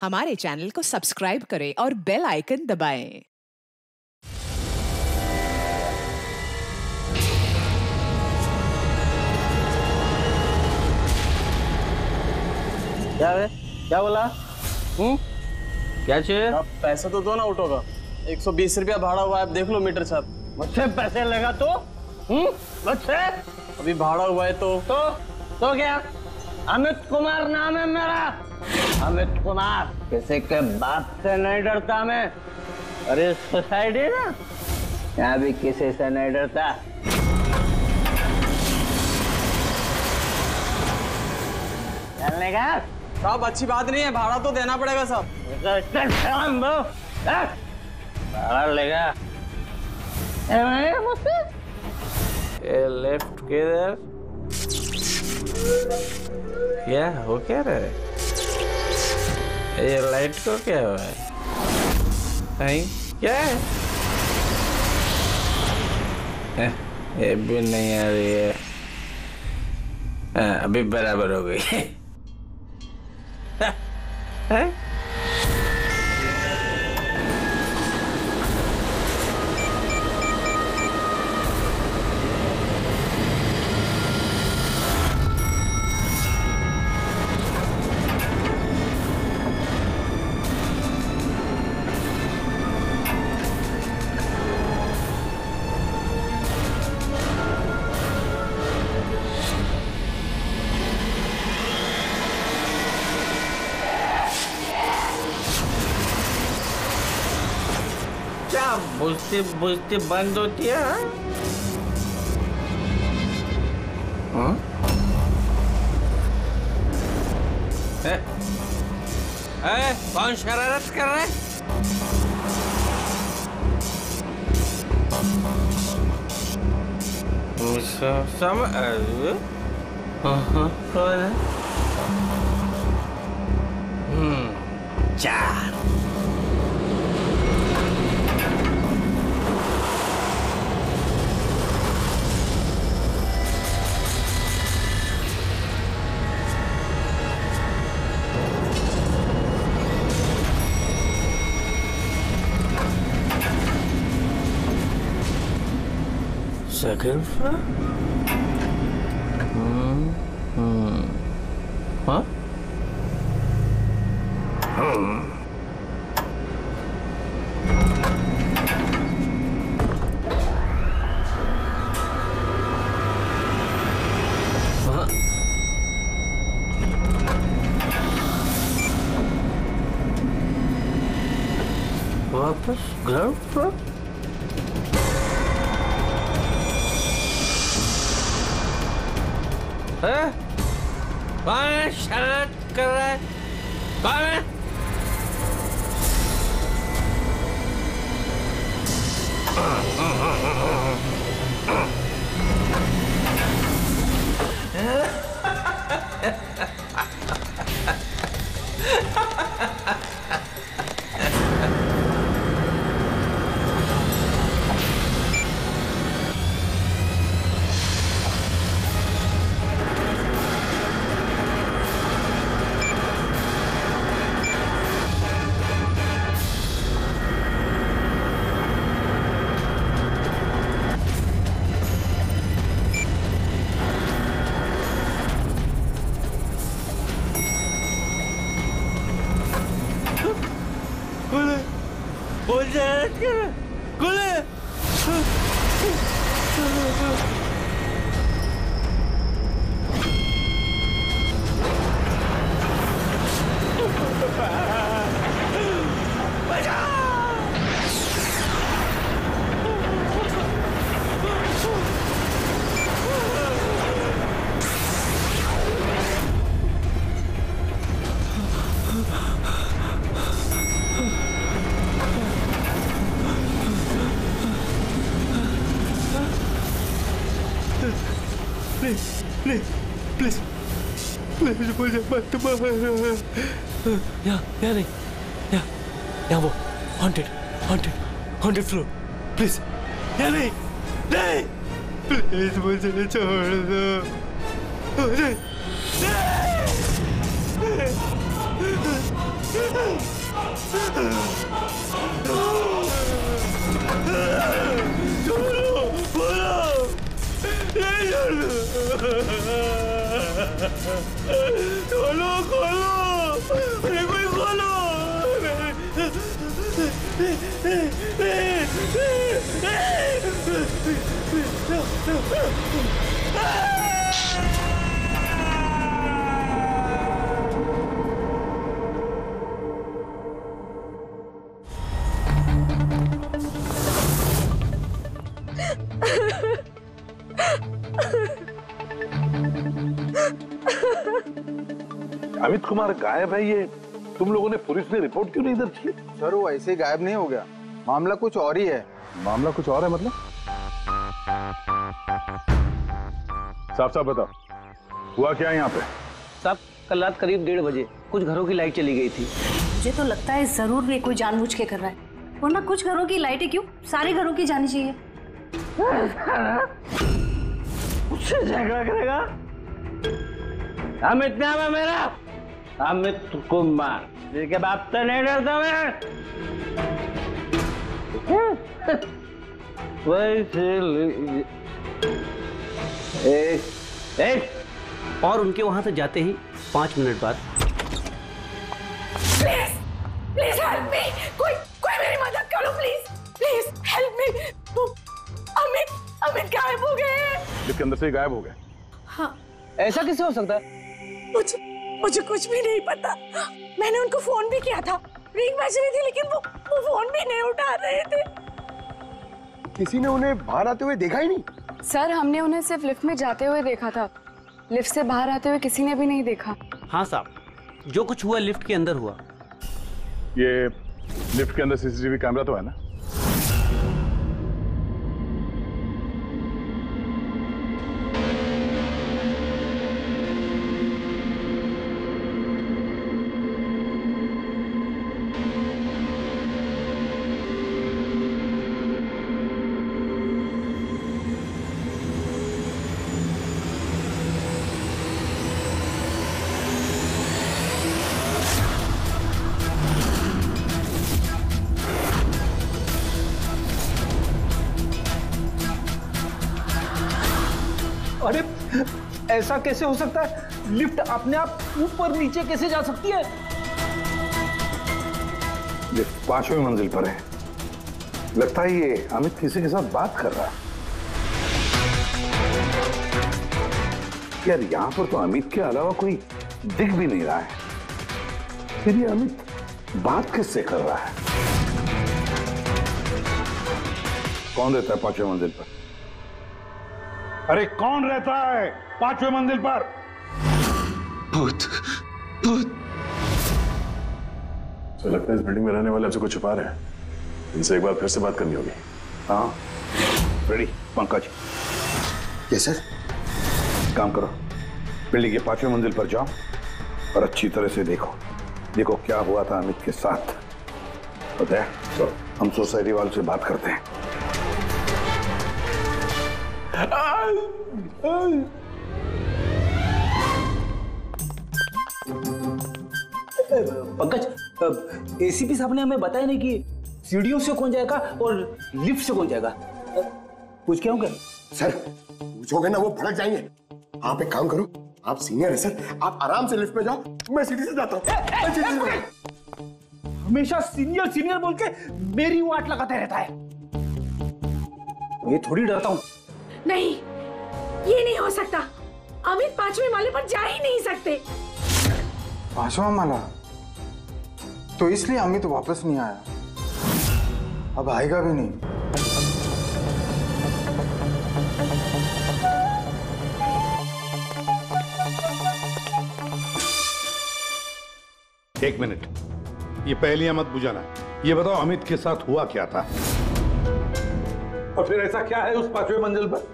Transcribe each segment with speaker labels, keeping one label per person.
Speaker 1: हमारे चैनल को सब्सक्राइब करें और बेल आइकन दबाएं।
Speaker 2: क्या है? क्या बोला? क्या चाहिए?
Speaker 3: आप पैसा तो दो ना ऑटो का। 120 रुपया भाड़ा हुआ है, आप देख लो मीटर साहब।
Speaker 2: मुझसे पैसे लगा तो? मुझसे?
Speaker 3: अभी भाड़ा हुआ है तो
Speaker 2: क्या? अमित कुमार नाम है मेरा। अमित कुमार, किसी के बाप से नहीं डरता मैं। अरे सोसाइटी ना, यहाँ भी किसी से नहीं डरता। चलने का?
Speaker 3: साहब अच्छी बात नहीं है, भाड़ा तो देना पड़ेगा साहब।
Speaker 2: भाड़ा लेगा? मुझसे? ये लेफ्ट किधर? क्या हो क्या रहा है? ये लाइट को क्या हुआ है? नहीं क्या है? ये भी नहीं आ रही है। अभी बराबर हो गई है? क्या बुझती बुझती बंद होती है? कौन शरारत कर रहा है? कौन है? चार। Second floor? Huh? वापस ग्राउंड फ्लोर? कौन है शरारत कर रहा है? कौन है? प्लीज मुझे मत मार। यहाँ नहीं, यहाँ वो हॉन्टेड फ्लोर। प्लीज यहाँ नहीं, प्लीज मुझे छोड़ दो।
Speaker 4: खोलो खोलो, अरे कोई खोलो।
Speaker 5: अमित कुमार गायब है, ये तुम लोगों ने पुलिस में रिपोर्ट क्यों नहीं दर्ज की?
Speaker 6: सर वो ऐसे ही गायब नहीं हो गया, मामला कुछ और ही है।
Speaker 5: मामला कुछ और है मतलब? साफ साफ बताओ, हुआ क्या यहाँ पे?
Speaker 2: साहब कल रात करीब 1:30 बजे कुछ घरों की लाइट चली गई थी।
Speaker 7: मुझे तो लगता है जरूर ये कोई जानबूझ के कर रहा है, वरना कुछ घरों की लाइटें क्यों, सारे घरों की जानी चाहिए।
Speaker 2: उससे झगड़ा करेगा? अमित नाम है मेरा, अमित कुमार, जिसके बाप से नहीं डरता मैं। एक
Speaker 8: और उनके वहां से जाते ही 5 मिनट बाद
Speaker 9: प्लीज प्लीज हेल्प मी, कोई कोई मेरी मदद करो please please help me. Amit गायब हो गए।
Speaker 5: लिफ्ट के अंदर से ही गायब हो गए?
Speaker 9: हाँ।
Speaker 2: ऐसा कैसे हो सकता है?
Speaker 9: मुझे कुछ भी नहीं पता। मैंने उनको फोन भी किया था, रिंग बज रही थी, लेकिन वो फोन भी नहीं उठा रहे थे।
Speaker 6: किसी ने उन्हें बाहर आते हुए देखा ही नहीं?
Speaker 10: सर हमने उन्हें सिर्फ लिफ्ट में जाते हुए देखा था, लिफ्ट से बाहर आते हुए किसी ने भी नहीं देखा।
Speaker 8: हाँ साहब, जो कुछ हुआ लिफ्ट के अंदर हुआ।
Speaker 5: ये लिफ्ट के अंदर सीसीटीवी कैमरा तो है ना?
Speaker 4: अरे ऐसा कैसे हो सकता है? लिफ्ट अपने आप ऊपर नीचे कैसे जा सकती है?
Speaker 5: लिफ्ट 5वीं मंजिल पर है। लगता है ये अमित किसी के साथ बात कर रहा है। यार यहाँ पर तो अमित के अलावा कोई दिख भी नहीं रहा है, फिर ये अमित बात किससे कर रहा है? कौन रहता है 5वीं मंजिल पर? अरे कौन रहता है 5वीं मंजिल पर?
Speaker 4: भूत भूत।
Speaker 11: तो लगता है इस बिल्डिंग में रहने वाले आपसे कुछ छुपा रहे हैं। इनसे एक बार फिर से बात करनी होगी।
Speaker 5: हाँ रेडी पंकज।
Speaker 6: Yes sir.
Speaker 5: काम करो, बिल्डिंग के 5वीं मंजिल पर जाओ और अच्छी तरह से देखो क्या हुआ था अमित के साथ। पता है तो हम सोसाइटी वालों से बात करते हैं।
Speaker 4: पंकज, एसीपी साहब ने हमें बताया नहीं कि सीढ़ियों से कौन जाएगा और लिफ्ट से कौन जाएगा। पूछ क्या होगा?
Speaker 6: सर पूछोगे ना वो भड़क जाएंगे। आप एक काम करो, आप सीनियर है सर, आप आराम से लिफ्ट में जाओ, मैं सीढ़ी से जाता हूँ।
Speaker 4: हमेशा सीनियर सीनियर बोल के मेरी वाट लगाता रहता है। मैं थोड़ी डरता हूँ।
Speaker 9: नहीं, ये नहीं हो सकता। अमित 5वें माले पर जा ही नहीं सकते।
Speaker 6: 5वां माला? तो इसलिए अमित वापस नहीं आया, अब आएगा भी नहीं।
Speaker 5: एक मिनट, ये पहेलियां मत बुझाना। ये बताओ अमित के साथ हुआ क्या था? और फिर ऐसा क्या है उस 5वीं मंजिल पर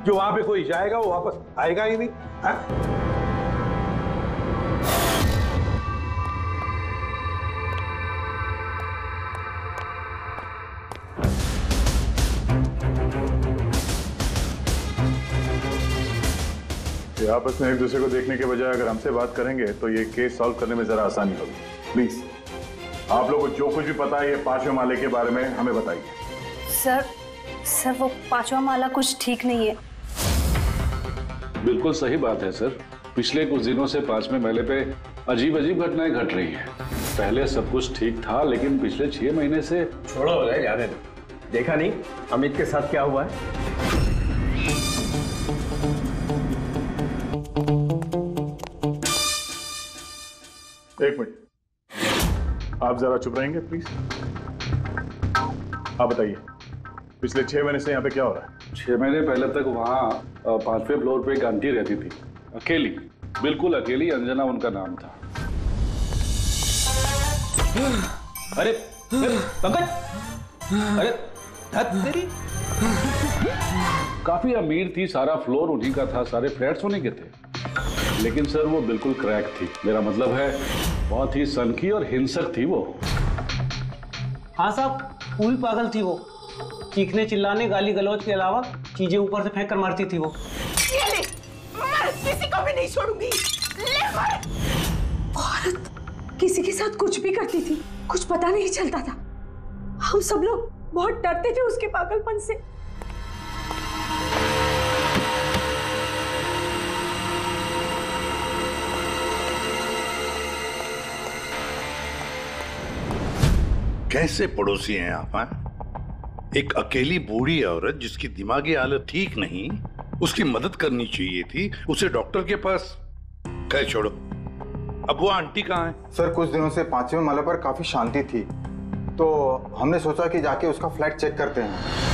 Speaker 5: जो वहां पे कोई जाएगा वो वापस आएगा ही नहीं? हाँ?
Speaker 11: ये आपस में एक दूसरे को देखने के बजाय अगर हमसे बात करेंगे तो ये केस सॉल्व करने में जरा आसानी होगी। प्लीज आप लोगों को जो कुछ भी पता है ये 5वें माले के बारे में हमें बताइए।
Speaker 7: सर वो 5वां माला कुछ ठीक नहीं है।
Speaker 12: बिल्कुल सही बात है सर। पिछले कुछ दिनों से 5वें माले पे अजीब अजीब घटनाएं घट रही हैं। पहले सब कुछ ठीक था, लेकिन पिछले 6 महीने से।
Speaker 2: छोड़ो उदय, जाने दो। देखा नहीं अमित के साथ क्या हुआ है?
Speaker 11: एक मिनट, आप जरा चुप रहेंगे प्लीज। आप बताइए, पिछले 6 महीने से यहाँ पे क्या हो रहा है?
Speaker 12: 6 महीने पहले तक वहाँ 5वें फ्लोर पे एक आंटी रहती थी, अकेली, बिल्कुल अकेली। अंजना उनका नाम था।
Speaker 4: अरे पंकज, अरे तेरी
Speaker 12: काफी अमीर थी, सारा फ्लोर उन्हीं का था, सारे फ्लैट्स उन्हीं के थे। लेकिन सर वो बिल्कुल क्रैक थी। मेरा मतलब है बहुत ही सनकी और हिंसक थी वो।
Speaker 8: हाँ साहब, पूरी पागल थी वो। चीखने चिल्लाने गाली गलौज के अलावा चीजें ऊपर से फेंक कर मारती थी वो।
Speaker 9: ये ले, मैं किसी को भी नहीं छोड़ूंगी। ले मार। औरत किसी के साथ कुछ भी करती थी, कुछ पता नहीं चलता था। हम सब लोग बहुत डरते थे उसके पागलपन से।
Speaker 5: कैसे पड़ोसी हैं आप? एक अकेली बूढ़ी औरत जिसकी दिमागी हालत ठीक नहीं, उसकी मदद करनी चाहिए थी, उसे डॉक्टर के पास। कह छोड़ो, अब वो आंटी कहाँ है?
Speaker 13: सर कुछ दिनों से 5वें माले पर काफी शांति थी, तो हमने सोचा कि जाके उसका फ्लैट चेक करते हैं।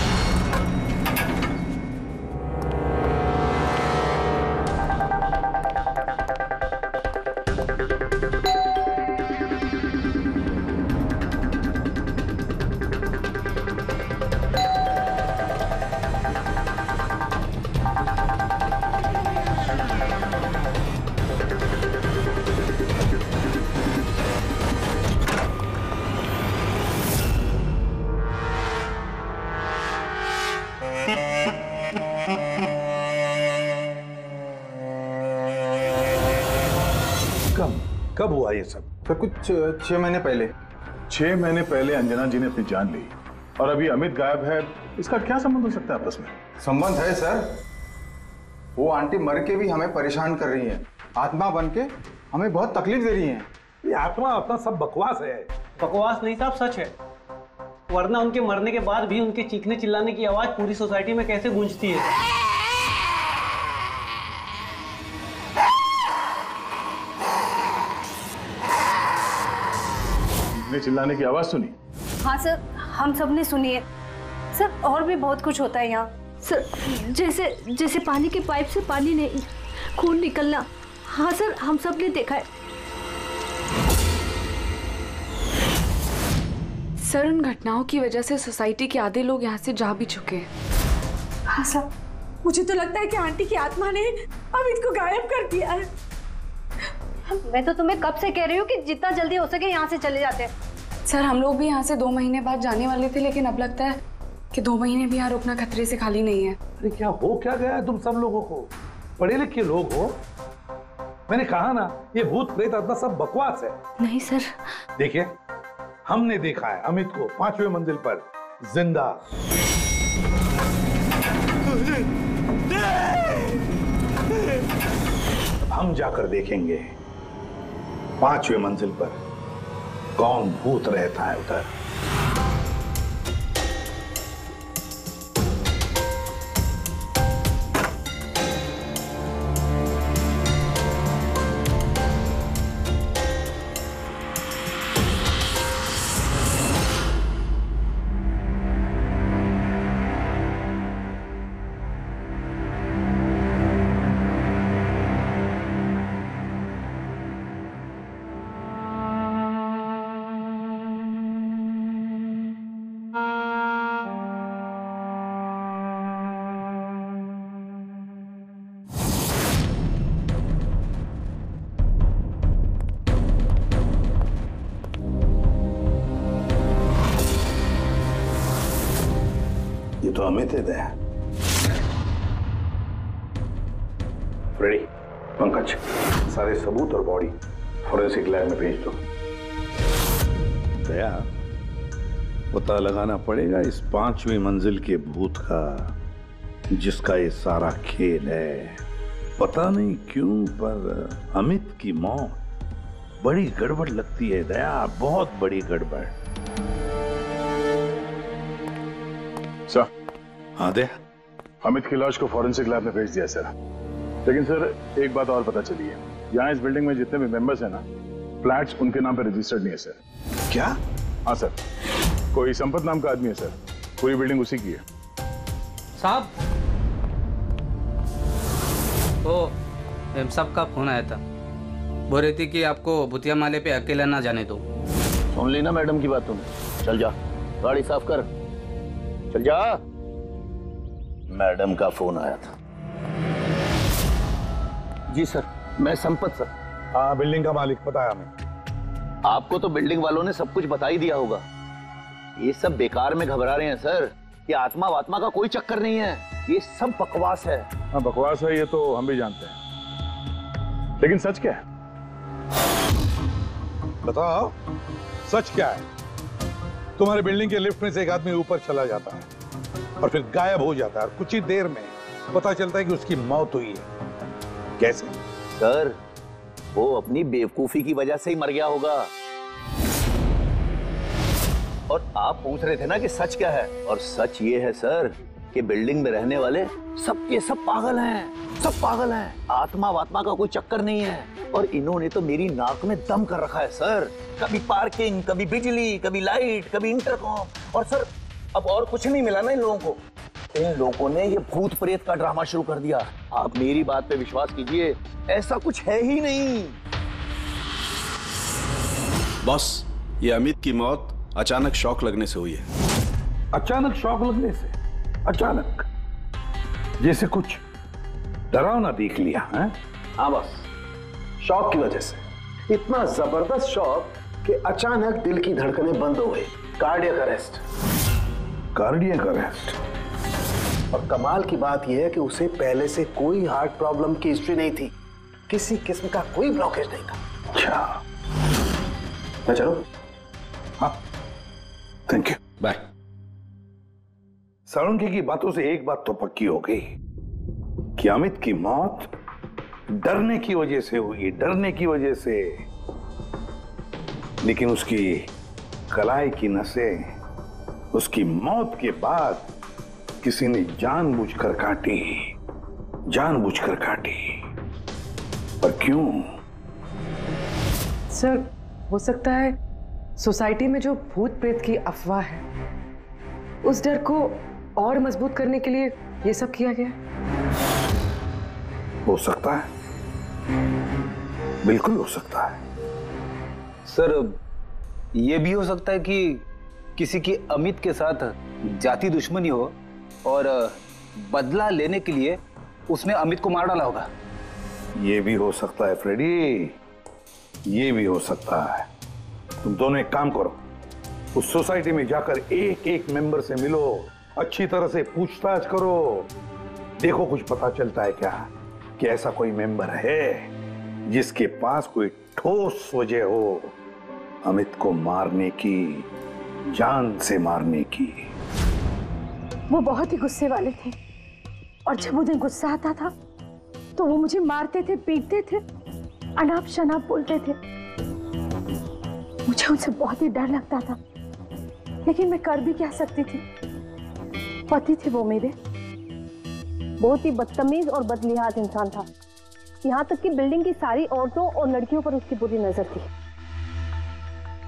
Speaker 5: कब हुआ ये सब?
Speaker 13: फिर कुछ 6 महीने पहले।
Speaker 11: 6 महीने पहले अंजना जी ने अपनी जान ली, और अभी अमित गायब है। इसका क्या संबंध हो सकता है आपस में?
Speaker 13: संबंध है सर। वो आंटी मर के भी हमें परेशान कर रही है, आत्मा बन के हमें बहुत तकलीफ दे रही है।
Speaker 5: ये आत्मा अपना सब बकवास है।
Speaker 8: बकवास नहीं साहब, सच है। वरना उनके मरने के बाद भी उनके चीखने चिल्लाने की आवाज पूरी सोसाइटी में कैसे गूंजती है।
Speaker 11: चिल्लाने की आवाज सुनी?
Speaker 7: हाँ सर, हम सब ने सुनी है सर। और भी बहुत कुछ होता है यहाँ सर, जैसे पानी के पाइप से पानी नहीं, खून निकलना। हाँ सर, हम सब ने देखा है।
Speaker 10: सर उन घटनाओं की वजह से सोसाइटी के आधे लोग यहाँ से जा भी चुके हैं।
Speaker 9: हाँ सर, मुझे तो लगता है कि आंटी की आत्मा ने अमित को गायब कर दिया है।
Speaker 7: मैं तो तुम्हें कब से कह रही हूँ कि जितना जल्दी हो सके यहाँ से चले जाते हैं।
Speaker 10: सर हम लोग भी यहाँ से 2 महीने बाद जाने वाले थे, लेकिन अब लगता है कि 2 महीने भी यहाँ रुकना खतरे से खाली नहीं है।
Speaker 5: अरे क्या हो क्या गया है तुम सब लोगों को? पढ़े लिखे लोग हो। मैंने कहा ना, ये भूत प्रेत आत्मा सब बकवास है।
Speaker 7: नहीं सर।
Speaker 5: देखिए, हमने देखा है अमित को 5वें मंजिल पर जिंदा। अब हम जाकर देखेंगे 5वें मंजिल पर कौन भूत रहता है उधर। ये तो अमित है। रेडी पंकज, सारे सबूत और बॉडी फॉरेंसिक लैब में भेज दो। दया, पता लगाना पड़ेगा इस 5वीं मंजिल के भूत का, जिसका ये सारा खेल है। पता नहीं क्यों पर अमित की मौत बड़ी गड़बड़ लगती है दया, बहुत बड़ी गड़बड़।
Speaker 11: सर।
Speaker 5: हाँ दया।
Speaker 11: अमित की लाश को फॉरेंसिक लैब में भेज दिया सर। लेकिन सर एक बात और पता चली है, यहाँ इस बिल्डिंग में जितने भी मेंबर्स हैं ना, फ्लैट्स उनके नाम पे रजिस्टर्ड नहीं है सर।
Speaker 5: क्या?
Speaker 11: हाँ सर, कोई संपत नाम का आदमी है सर, पूरी बिल्डिंग उसी की है।
Speaker 14: साहब, तो एम साहब का फोन आया था, बोल रही थी कि आपको भूतिया माले पे अकेला ना जाने दो।
Speaker 2: सुन ली ना मैडम की बात तुमने? चल जा, गाड़ी साफ कर, चल जा। मैडम का फोन आया था। जी सर, मैं संपत सर।
Speaker 5: हाँ, बिल्डिंग का मालिक, पता है हमें।
Speaker 2: आपको तो बिल्डिंग वालों ने सब कुछ बता ही दिया होगा। ये सब बेकार में घबरा रहे हैं सर। ये आत्मा वात्मा का कोई चक्कर नहीं है, ये सब बकवास है।
Speaker 11: हाँ बकवास है, ये तो हम भी जानते हैं, लेकिन सच क्या है?
Speaker 5: बताओ सच क्या है? तुम्हारे बिल्डिंग के लिफ्ट में से एक आदमी ऊपर चला जाता है और फिर गायब हो जाता है, और कुछ ही देर में पता चलता है कि उसकी मौत हुई है। कैसे?
Speaker 2: सर, वो अपनी बेवकूफी की वजह से ही मर गया होगा। और आप पूछ रहे थे ना कि सच क्या है, और सच ये है सर कि बिल्डिंग में रहने वाले सब के सब पागल हैं, सब पागल हैं। आत्मा वात्मा का कोई चक्कर नहीं है। और इन्होंने तो मेरी नाक में दम कर रखा है सर। कभी पार्किंग, कभी बिजली, कभी लाइट, कभी इंटरकॉम। और सर अब और कुछ नहीं मिला ना इन लोगों को। इन लोगों ने ये भूत प्रेत का ड्रामा शुरू कर दिया। आप मेरी बात पे विश्वास कीजिए, ऐसा कुछ है ही नहीं।
Speaker 15: बॉस, ये अमित की मौत अचानक शॉक लगने से हुई है।
Speaker 5: अचानक शॉक लगने से? अचानक? जैसे कुछ डरावना देख लिया है?
Speaker 6: हाँ बस, शॉक की वजह से। इतना जबरदस्त शॉक कि अचानक दिल की धड़कनें बंद हो गई। Cardiac arrest.
Speaker 5: Cardiac arrest?
Speaker 6: और कमाल की बात यह है कि उसे पहले से कोई हार्ट प्रॉब्लम की हिस्ट्री नहीं थी, किसी किस्म का कोई ब्लॉकेज नहीं था।
Speaker 5: अच्छा,
Speaker 6: मैं चलूं?
Speaker 5: हाँ, थैंक यू,
Speaker 15: बाय।
Speaker 5: साळुंखे की बातों से एक बात तो पक्की हो गई कि अमित की मौत डरने की वजह से हुई, डरने की वजह से। लेकिन उसकी कलाई की नसें उसकी मौत के बाद किसी ने जानबूझकर काटी, जानबूझकर काटी। पर क्यों?
Speaker 16: सर, हो सकता है सोसाइटी में जो भूत प्रेत की अफवाह है, उस डर को और मजबूत करने के लिए ये सब किया गया।
Speaker 5: हो सकता है, बिल्कुल हो सकता है।
Speaker 4: सर, ये भी हो सकता है कि किसी की अमित के साथ जाति दुश्मनी हो और बदला लेने के लिए उसने अमित को मार डाला होगा।
Speaker 5: ये भी हो सकता है फ्रेडी, ये भी हो सकता है। तुम दोनों एक काम करो, उस सोसाइटी में जाकर एक एक मेंबर से मिलो, अच्छी तरह से पूछताछ करो, देखो कुछ पता चलता है क्या कि ऐसा कोई मेंबर है जिसके पास कोई ठोस वजह हो अमित को मारने की, जान से मारने की।
Speaker 9: वो बहुत ही गुस्से वाले थे, और जब उन्हें गुस्सा आता था तो वो मुझे मारते थे, पीटते थे, अनाप शनाप बोलते थे। मुझे उनसे बहुत ही डर लगता था, लेकिन मैं कर भी क्या सकती थी। पति थे वो मेरे, बहुत ही बदतमीज और बदलिहाज इंसान था। यहाँ तक कि बिल्डिंग की सारी औरतों और लड़कियों पर उसकी बुरी नजर थी।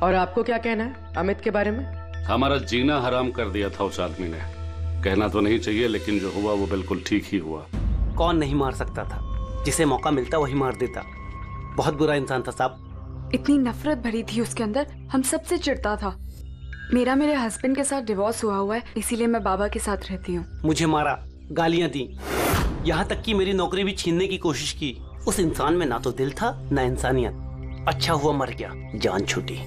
Speaker 16: और आपको क्या कहना है अमित के बारे में?
Speaker 12: हमारा जीना हराम कर दिया था उस आदमी ने। कहना तो नहीं चाहिए, लेकिन जो हुआ वो बिल्कुल ठीक ही हुआ।
Speaker 8: कौन नहीं मार सकता था? जिसे मौका मिलता वही मार देता। बहुत बुरा इंसान था साहब।
Speaker 10: इतनी नफरत भरी थी उसके अंदर, हम सबसे चिढ़ता था। मेरे हस्बैंड के साथ डिवोर्स हुआ है, इसीलिए मैं बाबा के साथ रहती हूँ।
Speaker 8: मुझे मारा, गालियां दी, यहाँ तक कि मेरी नौकरी भी छीनने की कोशिश की। उस इंसान में ना तो दिल था ना इंसानियत। अच्छा हुआ मर गया, जान छूटी।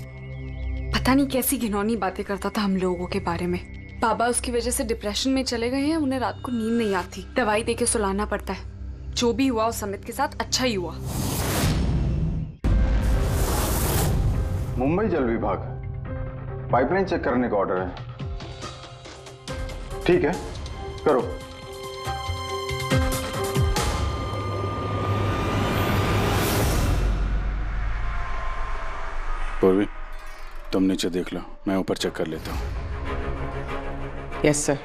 Speaker 10: पता नहीं कैसी घिनौनी बातें करता था हम लोगों के बारे में। बाबा उसकी वजह से डिप्रेशन में चले गए हैं, उन्हें रात को नींद नहीं आती, दवाई देके सुलाना पड़ता है। जो भी हुआ उस अमित के साथ अच्छा ही हुआ।
Speaker 13: मुंबई जल विभाग, पाइपलाइन चेक करने का ऑर्डर है। ठीक है, करो।
Speaker 15: पूर्वी, तुम नीचे देख लो, मैं ऊपर चेक कर लेता हूँ।
Speaker 16: Yes sir.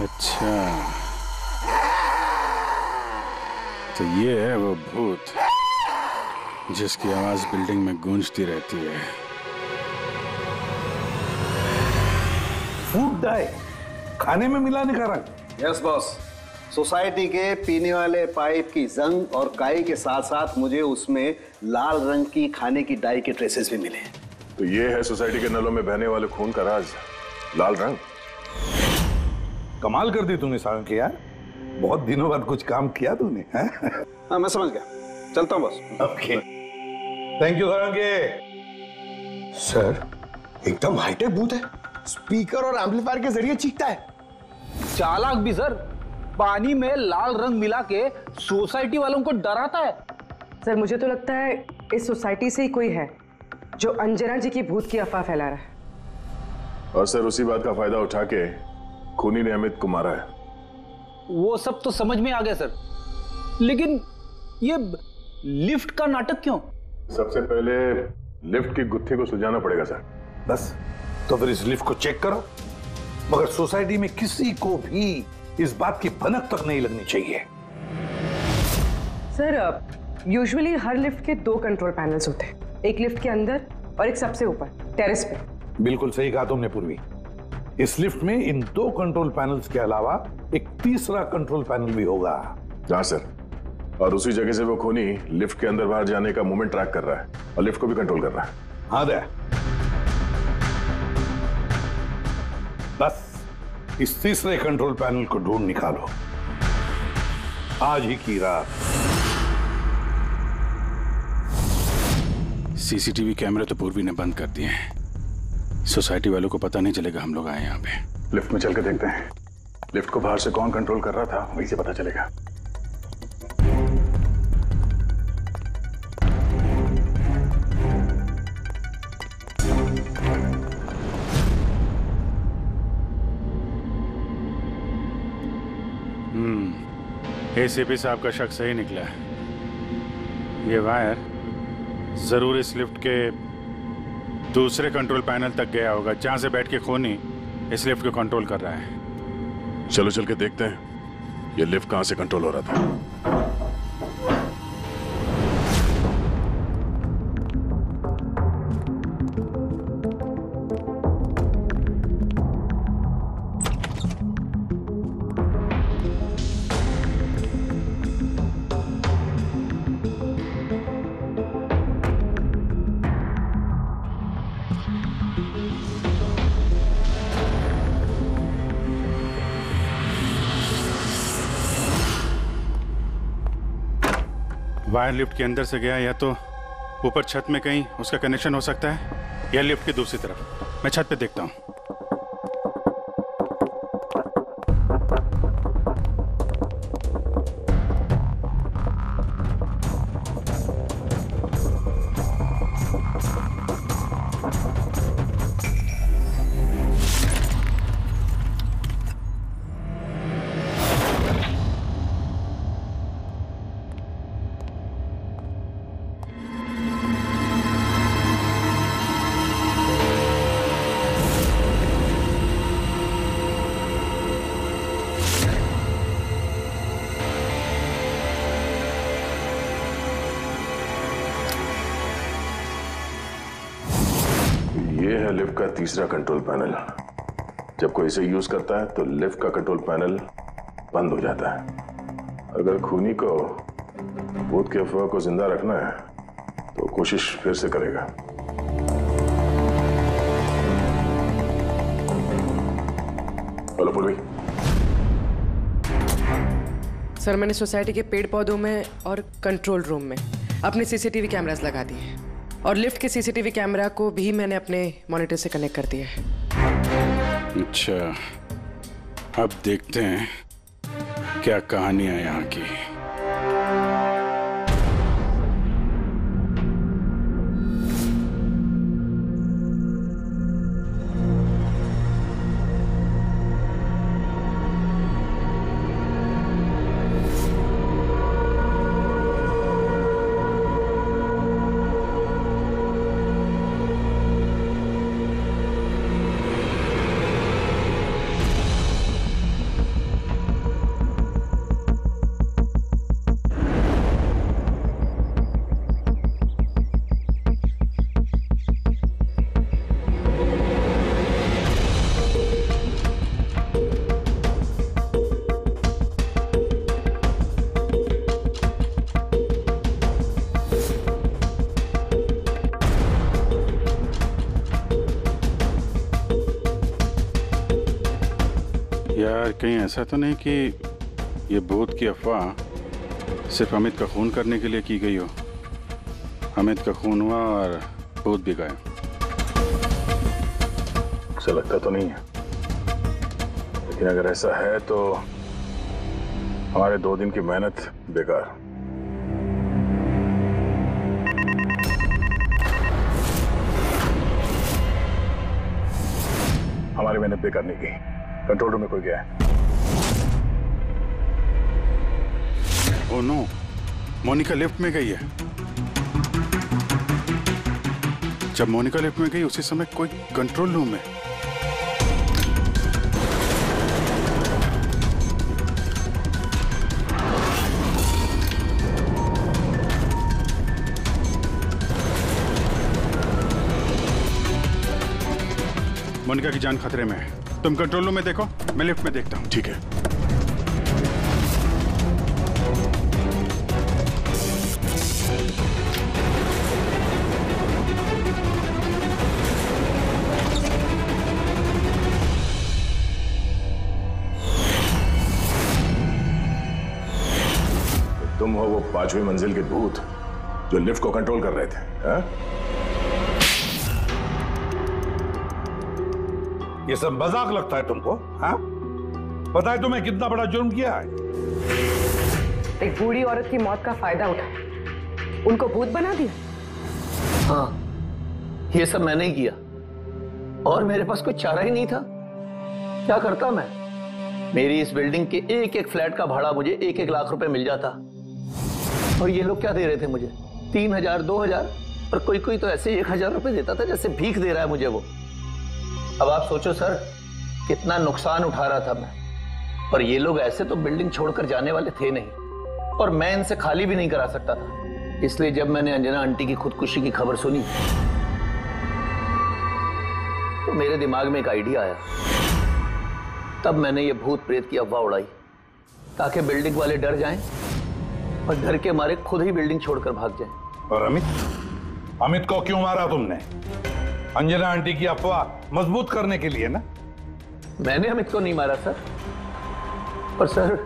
Speaker 15: अच्छा, तो ये है वो भूत जिसकी आवाज बिल्डिंग में गूंजती रहती है।
Speaker 5: फूड डाई, खाने में मिलाने का रंग।
Speaker 17: यस बॉस, सोसाइटी के पीने वाले पाइप की जंग और काई के साथ साथ मुझे उसमें लाल रंग की खाने की डाई के ट्रेसेस भी मिले।
Speaker 11: तो ये है सोसाइटी के नलों में बहने वाले खून का राज, लाल रंग।
Speaker 5: कमाल कर दी तूने सारंगी यार, बहुत दिनों बाद कुछ काम किया तूने।
Speaker 17: हाँ मैं समझ गया, चलता हूँ बस।
Speaker 5: Okay, thank you sarangi.
Speaker 6: Sir एकदम हाईटेक भूत है, स्पीकर और एम्पलीफायर के जरिए चीखता है।
Speaker 4: चालाक भी सर, पानी में लाल रंग मिला के सोसाइटी वालों को डराता है।
Speaker 16: सर मुझे तो लगता है इस सोसाइटी से ही कोई है जो अंजना जी की भूत की अफवाह फैला रहा है।
Speaker 11: और सर उसी बात का फायदा उठा के खूनी ने अमित को मारा है।
Speaker 4: वो सब तो समझ में आ गया सर, लेकिन ये लिफ्ट का नाटक क्यों?
Speaker 11: सबसे पहले लिफ्ट की गुत्थी को सुलझाना पड़ेगा सर।
Speaker 5: बस, तो फिर इस लिफ्ट को चेक करो, मगर सोसाइटी में किसी को भी इस बात की भनक तक नहीं लगनी चाहिए।
Speaker 16: सर यूजुअली हर लिफ्ट के 2 कंट्रोल पैनल्स होते हैं, एक लिफ्ट के अंदर और एक सबसे ऊपर टेरेस पे।
Speaker 5: बिल्कुल सही कहा तुमने पूर्वी। इस लिफ्ट में इन 2 कंट्रोल पैनल्स के अलावा एक तीसरा कंट्रोल पैनल भी होगा।
Speaker 11: हाँ सर, और उसी जगह से वो खूनी लिफ्ट के अंदर बाहर जाने का मूवमेंट ट्रैक कर रहा है और लिफ्ट को भी कंट्रोल कर रहा है।
Speaker 5: हाँ दे, बस इस तीसरे कंट्रोल पैनल को ढूंढ निकालो आज ही की रात।
Speaker 15: सीसीटीवी कैमरे तो पूर्वी ने बंद कर दिए हैं, सोसाइटी वालों को पता नहीं चलेगा हम लोग आए यहाँ पे।
Speaker 11: लिफ्ट में चल के देखते हैं, लिफ्ट को बाहर से कौन कंट्रोल कर रहा था वहीं से पता चलेगा।
Speaker 15: एसीपी साहब का शक सही निकला है, ये वायर जरूर इस लिफ्ट के दूसरे कंट्रोल पैनल तक गया होगा जहां से बैठ के खूनी इस लिफ्ट को कंट्रोल कर रहा है।
Speaker 11: चलो चल के देखते हैं ये लिफ्ट कहां से कंट्रोल हो रहा था।
Speaker 15: वायर लिफ्ट के अंदर से गया या तो ऊपर छत में कहीं उसका कनेक्शन हो सकता है। या लिफ्ट की दूसरी तरफ? मैं छत पे देखता हूँ।
Speaker 11: ये है लिफ्ट का तीसरा कंट्रोल पैनल। जब कोई इसे यूज करता है तो लिफ्ट का कंट्रोल पैनल बंद हो जाता है। अगर खूनी को भूत की अफवाह को जिंदा रखना है तो कोशिश फिर से करेगा। हेलो पूर्वी।
Speaker 16: सर, मैंने सोसाइटी के पेड़ पौधों में और कंट्रोल रूम में अपने सीसीटीवी कैमरास लगा दिए हैं और लिफ्ट के सीसीटीवी कैमरा को भी मैंने अपने मॉनिटर से कनेक्ट कर दिया है।
Speaker 15: अच्छा, अब देखते हैं क्या कहानी है यहाँ की। यार, कहीं ऐसा तो नहीं कि ये भूत की अफवाह सिर्फ अमित का खून करने के लिए की गई हो? अमित का खून हुआ और भूत भी गए।
Speaker 11: उसे लगता तो नहीं है, लेकिन अगर ऐसा है तो हमारे 2 दिन की मेहनत बेकार। हमारी मेहनत बेकार नहीं गई। कंट्रोल रूम में कोई गया है?
Speaker 15: ओह नो, मोनिका लिफ्ट में गई है। जब मोनिका लिफ्ट में गई उसी समय कोई कंट्रोल रूम में। मोनिका की जान खतरे में है। तुम कंट्रोल रूम में देखो, मैं लिफ्ट में देखता हूँ।
Speaker 11: ठीक है। तुम हो वो 5वीं मंजिल के भूत जो लिफ्ट को कंट्रोल कर रहे थे, हा?
Speaker 5: ये सब मजाक लगता है तुमको? हाँ? पता है तुम्हें कितना बड़ा जुर्म किया है?
Speaker 16: एक बूढ़ी औरत की मौत का फायदा उठा, उनको भूत बना दिया।
Speaker 2: हाँ, ये सब मैंने ही किया और मेरे पास कोई चारा ही नहीं था। क्या करता मैं? मेरी इस बिल्डिंग के एक एक फ्लैट का भाड़ा मुझे 1-1 लाख रुपए मिल जाता और ये लोग क्या दे रहे थे मुझे? 3,000, 2,000 और कोई कोई तो ऐसे 1,000 रुपए देता था जैसे भीख दे रहा है मुझे वो। अब आप सोचो सर, कितना नुकसान उठा रहा था मैं। और ये लोग ऐसे तो बिल्डिंग छोड़कर जाने वाले थे नहीं और मैं इनसे खाली भी नहीं करा सकता था। इसलिए जब मैंने अंजना आंटी की खुदकुशी की खबर सुनी तो मेरे दिमाग में एक आइडिया आया। तब मैंने ये भूत प्रेत की अफवाह उड़ाई ताकि बिल्डिंग वाले डर जाएं और डर के मारे खुद ही बिल्डिंग छोड़कर भाग जाएं।
Speaker 5: और अमित को क्यों मारा तुमने? अंजना आंटी की अफवाह मजबूत करने के लिए ना?
Speaker 2: मैंने अमित को नहीं मारा सर। पर सर,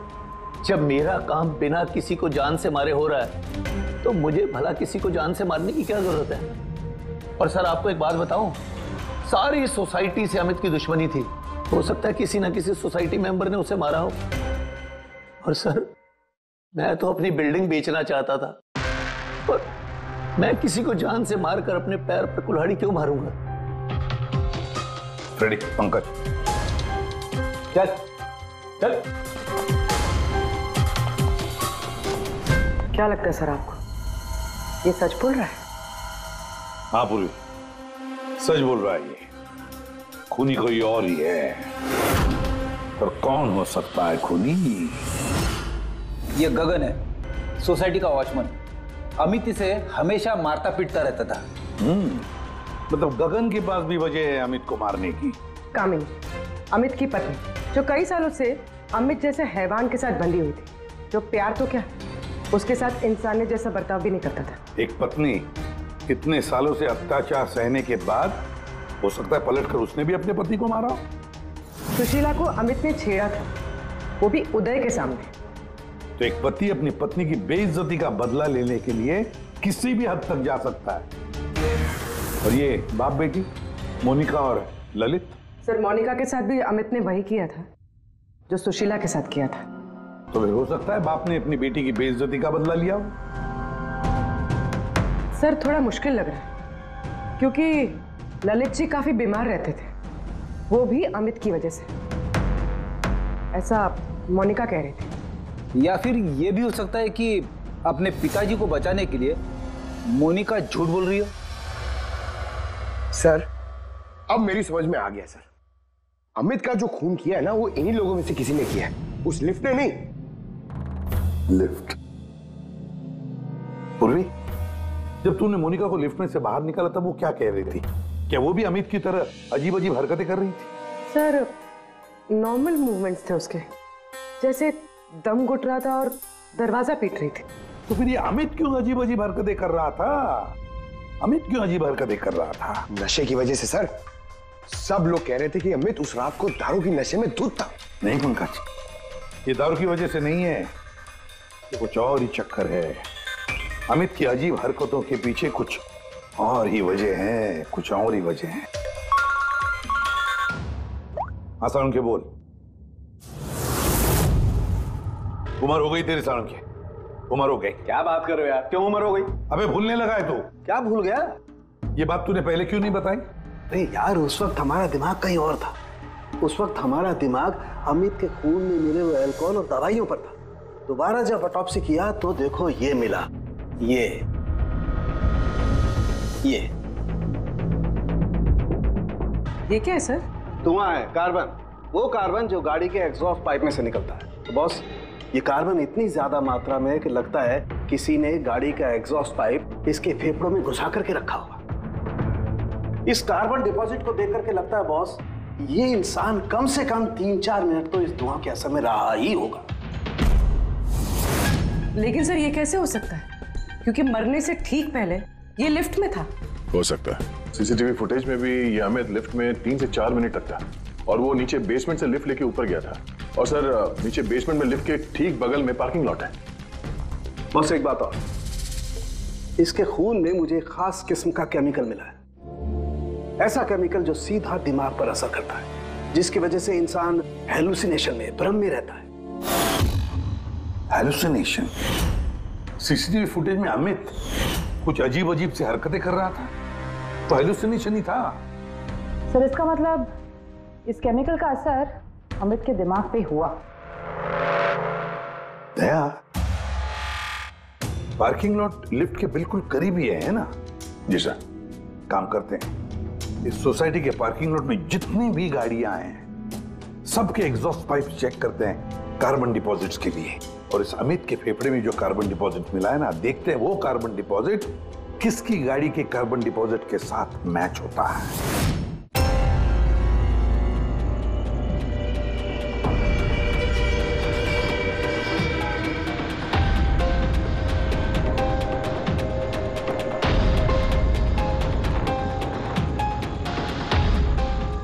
Speaker 2: जब मेरा काम बिना किसी को जान से मारे हो रहा है तो मुझे भला किसी को जान से मारने की क्या जरूरत है?
Speaker 18: और सर आपको एक बात बताऊं, सारी सोसाइटी से अमित की दुश्मनी थी। हो सकता है किसी ना किसी सोसाइटी मेंबर ने उसे मारा हो। और सर मैं तो अपनी बिल्डिंग बेचना चाहता था, पर मैं किसी को जान से मारकर अपने पैर पर कुल्हाड़ी क्यों मारूंगा?
Speaker 5: फ्रेडी, पंकज,
Speaker 18: चल चल।
Speaker 16: क्या लगता है सर आपको, ये सच बोल रहा है?
Speaker 5: हाँ पूर्वी, सच बोल रहा है। ये खूनी कोई और ही है, पर कौन हो सकता है खूनी?
Speaker 4: ये गगन है, सोसाइटी का वॉचमैन। अमित इसे हमेशा मारता पीटता रहता था।
Speaker 5: मतलब गगन के पास भी वजह है अमित को मारने की।
Speaker 16: कामिनी, अमित की पत्नी, जो कई सालों से अमित जैसे हैवान के साथ बंधी हुई थी, जो प्यार तो क्या उसके साथ इंसानियत जैसा बर्ताव भी नहीं करता था।
Speaker 5: एक पत्नी इतने सालों से अत्याचार सहने के बाद हो सकता है पलटकर उसने भी अपने पति को मारा।
Speaker 16: सुशीला को अमित ने छेड़ा था, वो भी उदय के सामने।
Speaker 5: तो एक पति अपनी पत्नी की बेइज्जती का बदला लेने के लिए किसी भी हद तक जा सकता है। और ये बाप बेटी मोनिका और ललित।
Speaker 16: सर मोनिका के साथ भी अमित ने वही किया था जो सुशीला के साथ किया था।
Speaker 5: तो फिर हो सकता है बाप ने अपनी बेटी की बेइज्जती का बदला लिया हो।
Speaker 16: सर थोड़ा मुश्किल लग रहा है, क्योंकि ललित जी काफी बीमार रहते थे, वो भी अमित की वजह से, ऐसा मोनिका कह रही थी।
Speaker 4: या फिर ये भी हो सकता है कि अपने पिताजी को बचाने के लिए मोनिका झूठ बोल रही हो।
Speaker 6: सर अब मेरी समझ में आ गया सर, अमित का जो खून किया है ना, वो इन्हीं लोगों में से किसी ने किया है, उस लिफ्ट ने नहीं।
Speaker 5: लिफ्ट? पूर्वी, जब तूने मोनिका को लिफ्ट में से बाहर निकाला तब वो क्या कह रही थी? क्या वो भी अमित की तरह अजीब अजीब हरकतें कर रही थी?
Speaker 16: सर नॉर्मल मूवमेंट्स थे उसके, जैसे दम घुट रहा था और दरवाजा पीट रही थी।
Speaker 5: तो फिर ये अमित क्यों अजीब अजीब हरकतें कर रहा था? अमित क्यों अजीब हरकतें कर रहा था?
Speaker 6: नशे की वजह से सर। सब लोग कह रहे थे कि अमित उस रात को दारू की नशे में धुत था।
Speaker 5: नहीं पंकज, ये दारू की वजह से नहीं है, ये कुछ और ही चक्कर है। अमित की अजीब हरकतों के पीछे कुछ और ही वजह है, कुछ और ही वजह है। आसान के बोल। उम्र हो गई तेरी सालों की, उम्र हो गई।
Speaker 17: क्या बात कर रहे हो यार, क्यों उम्र हो गई?
Speaker 5: अबे भूलने लगा है तू।
Speaker 17: क्या भूल गया?
Speaker 5: ये बात तूने पहले क्यों नहीं बताई?
Speaker 17: अरे यार उस वक्त हमारा दिमाग कहीं और था। उस वक्त हमारा दिमाग अमित के खून में मिले हुए अल्कोहल और दवाइयों पर था। दोबारा जब ऑटोप्सी किया तो देखो ये मिला, ये
Speaker 16: क्या है सर?
Speaker 17: धुआं है, कार्बन। वो कार्बन जो गाड़ी के एग्जॉस्ट पाइप में से निकलता है। तो बॉस, ये कार्बन इतनी ज्यादा मात्रा में कि लगता है किसी ने गाड़ी का एग्जॉस्ट पाइप इसके फेफड़ों में घुसा करके रखा होगा। इस कार्बन डिपॉजिट को देख करके लगता है बॉस, ये इंसान कम से कम 3-4 मिनट तो इस धुआं के असर में रहा ही होगा।
Speaker 16: लेकिन सर ये कैसे हो सकता है, क्योंकि मरने से ठीक पहले ये लिफ्ट में था।
Speaker 11: हो सकता है। सीसीटीवी फुटेज में भी ये अमित लिफ्ट में 3 से 4 मिनट तक था, और वो नीचे बेसमेंट से लिफ्ट लेके ऊपर गया था। और सर नीचे बेसमेंट में लिफ्ट के ठीक बगल में पार्किंग लॉट है। बस एक बात और, इसके खून में मुझे एक खास किस्म का केमिकल मिला है। ऐसा केमिकल जो सीधा दिमाग पर असर करता है, जिसकी वजह से इंसान हेलुसिनेशन में, भ्रम में रहता है।
Speaker 5: हेलुसिनेशन? सीसीटीवी फुटेज में अमित कुछ अजीब अजीब से हरकतें कर रहा था, तो हेलुसिनेशन ही था।
Speaker 19: सर इसका मतलब इस केमिकल का असर अमित के दिमाग पे हुआ।
Speaker 5: दया, पार्किंग लॉट लिफ्ट के बिल्कुल करीब ही है ना? जी सर। काम करते हैं, इस सोसाइटी के पार्किंग लॉट में जितनी भी गाड़ियां हैं सबके एग्जॉस्ट पाइप चेक करते हैं कार्बन डिपॉजिट्स के लिए। और इस अमित के फेफड़े में जो कार्बन डिपॉजिट मिला है ना, देखते हैं वो कार्बन डिपॉजिट किसकी गाड़ी के कार्बन डिपॉजिट के साथ मैच होता है।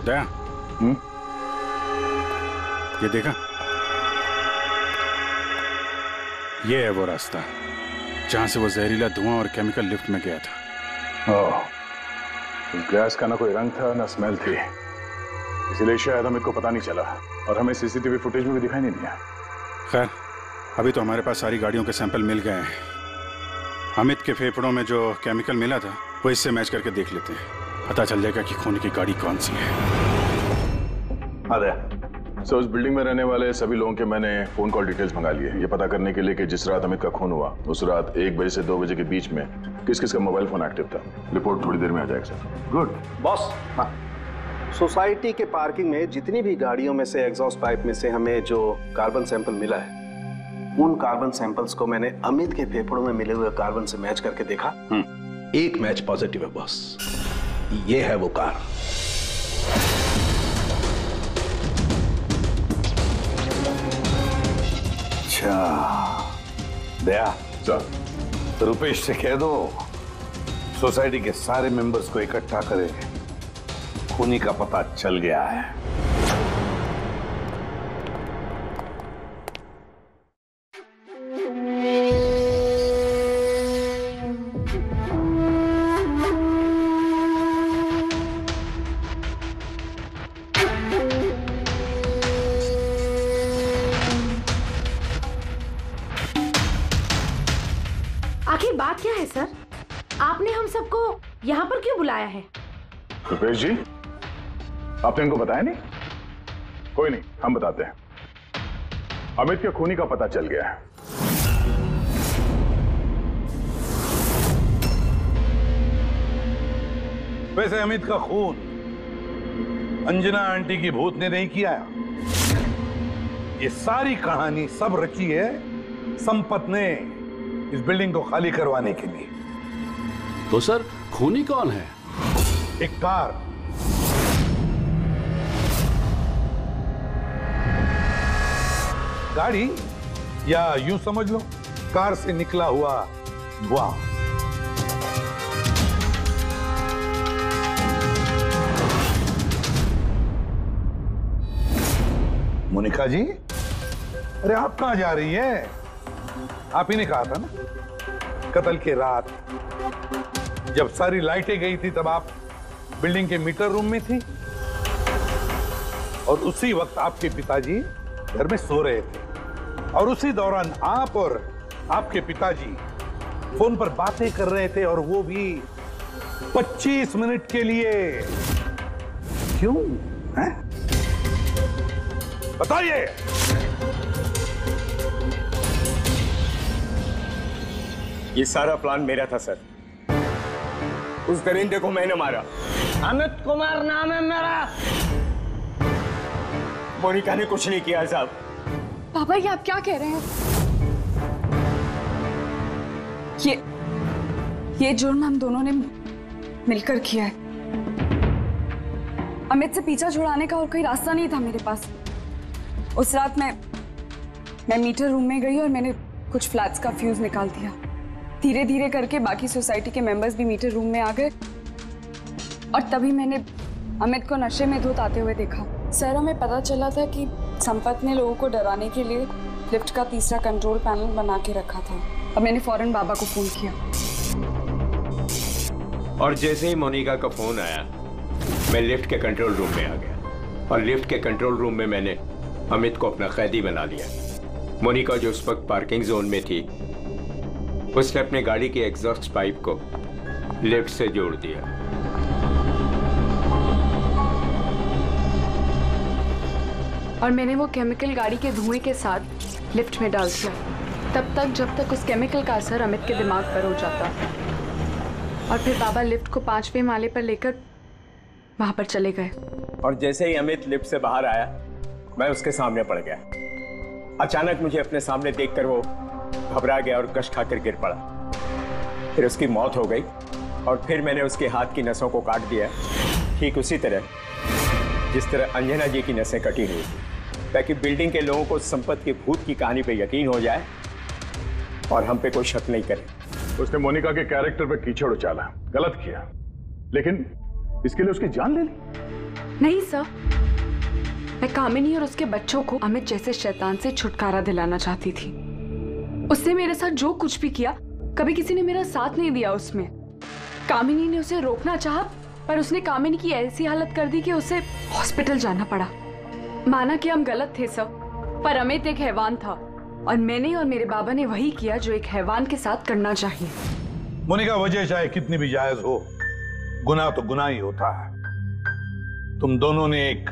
Speaker 15: दया, ये देखा, ये है वो रास्ता जहां से वो जहरीला धुआं और केमिकल लिफ्ट में गया था।
Speaker 11: गैस का ना कोई रंग था ना स्मेल थी, इसीलिए शायद हमें को पता नहीं चला और हमें सीसीटीवी फुटेज में भी दिखाई नहीं दिया।
Speaker 15: खैर, अभी तो हमारे पास सारी गाड़ियों के सैंपल मिल गए हैं। अमित के फेफड़ों में जो केमिकल मिला था वो इससे मैच करके देख लेते हैं, पता चल जाएगा कि खून की गाड़ी कौन सी है।
Speaker 11: अरे सो उस बिल्डिंग में रहने वाले सभी लोगों के मैंने फोन कॉल डिटेल्स मंगा लिए, ये पता करने के लिए कि जिस रात अमित का खून हुआ उस रात 1 बजे से 2 बजे के बीच में किस किस का मोबाइल फोन एक्टिव था। रिपोर्ट थोड़ी देर में आ जाएगा सर।
Speaker 17: Good boss. हाँ, सोसाइटी के पार्किंग में जितनी भी गाड़ियों में से एग्जॉस्ट पाइप में से हमें जो कार्बन सैंपल मिला है, उन कार्बन सैंपल्स को मैंने अमित के फेफड़ों में मिले हुए कार्बन से मैच करके देखा।
Speaker 18: एक मैच पॉजिटिव है बॉस, ये है वो कार।
Speaker 5: अच्छा दया सर, रुपेश से कह दो सोसाइटी के सारे मेंबर्स को इकट्ठा करें, खूनी का पता चल गया है।
Speaker 9: आखिर बात क्या है सर? आपने हम सबको यहाँ पर क्यों बुलाया है?
Speaker 11: रुपेश जी, आपने इनको बताया नहीं? कोई नहीं, हम बताते हैं। अमित के खूनी का पता चल गया है।
Speaker 5: वैसे अमित का खून अंजना आंटी की भूत ने नहीं किया। ये सारी कहानी सब रची है संपत ने इस बिल्डिंग को खाली करवाने के लिए।
Speaker 12: तो सर खूनी कौन है?
Speaker 5: एक कार, गाड़ी या यूं समझ लो कार से निकला हुआ धुआं। मोनिका जी, अरे आप कहां जा रही है? आप ही ने कहा था ना कत्ल के रात जब सारी लाइटें गई थी तब आप बिल्डिंग के मीटर रूम में थी और उसी वक्त आपके पिताजी घर में सो रहे थे और उसी दौरान आप और आपके पिताजी फोन पर बातें कर रहे थे और वो भी 25 मिनट के लिए। क्यों है? बताइए।
Speaker 20: ये सारा प्लान मेरा था सर। उस दरिंदे को मैंने मारा।
Speaker 2: अमित कुमार नाम है मेरा।
Speaker 20: मोनिका ने कुछ नहीं किया साहब।
Speaker 10: पापा ये आप क्या कह रहे हैं? ये जुर्म हम दोनों ने मिलकर किया है। अमित से पीछा छुड़ाने का और कोई रास्ता नहीं था मेरे पास। उस रात मैं मीटर रूम में गई और मैंने कुछ फ्लैट्स का फ्यूज निकाल दिया। धीरे धीरे करके बाकी सोसाइटी के मेंबर्स भी मीटर रूम में आ गए और तभी मैंने अमित को नशे में धुत आते हुए देखा। सर हमें पता चला था कि संपत ने लोगों को डराने के लिए लिफ्ट का तीसरा कंट्रोल पैनल बना के रखा था। अब मैंने फौरन बाबा को फोन किया
Speaker 20: और जैसे ही मोनिका का फोन आया मैं लिफ्ट के कंट्रोल रूम में आ गया और लिफ्ट के कंट्रोल रूम में मैंने अमित को अपना कैदी बना लिया। मोनिका जो उस वक्त पार्किंग जोन में थी उसने अपने गाड़ी के एग्जॉस्ट पाइप को लिफ्ट से जोड़ दिया।
Speaker 10: और मैंने वो केमिकल गाड़ी के धुएं के साथ लिफ्ट में डाल दिया तब तक जब तक उस केमिकल का असर अमित के दिमाग पर हो जाता। और फिर बाबा लिफ्ट को 5वें माले पर लेकर वहां पर चले गए।
Speaker 20: और जैसे ही अमित लिफ्ट से बाहर आया मैं उसके सामने पड़ गया। अचानक मुझे अपने सामने देखकर वो घबरा गया और कश खाकर गिर पड़ा। फिर उसकी मौत हो गई और फिर मैंने उसके हाथ की नसों को काट दिया, ठीक उसी तरह जिस तरह अंजना जी की नसें कटी हुई थी, ताकि बिल्डिंग के लोगों को संपत के भूत की कहानी पे यकीन हो जाए और हम पे कोई शक नहीं करे।
Speaker 11: उसने मोनिका के कैरेक्टर पे कीचड़ उछाला, गलत किया, लेकिन इसके लिए उसकी जान ले ली।
Speaker 10: नहीं सर, मैं कामिनी और उसके बच्चों को अमित जैसे शैतान से छुटकारा दिलाना चाहती थी। उसने मेरे साथ जो कुछ भी किया कभी किसी ने मेरा साथ नहीं दिया उसमें। कामिनी ने उसे रोकना चाहा पर उसने कामिनी की ऐसी हालत कर दी कि उसे हॉस्पिटल जाना पड़ा। माना कि हम गलत थे सब, पर अमित एक हैवान था और मैंने और मेरे बाबा ने वही किया जो एक हैवान के साथ करना चाहिए।
Speaker 5: मोनिका, वजह चाहे कितनी भी जायज हो, गुनाह तो गुनाह ही होता है। तुम दोनों ने एक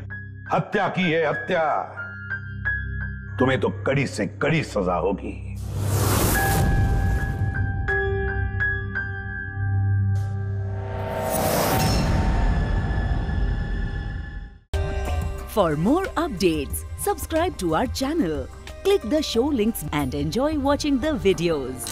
Speaker 5: हत्या की है, हत्या। तुम्हें तो कड़ी से कड़ी सजा होगी।
Speaker 1: For more updates, subscribe to our channel, click the show links and enjoy watching the videos.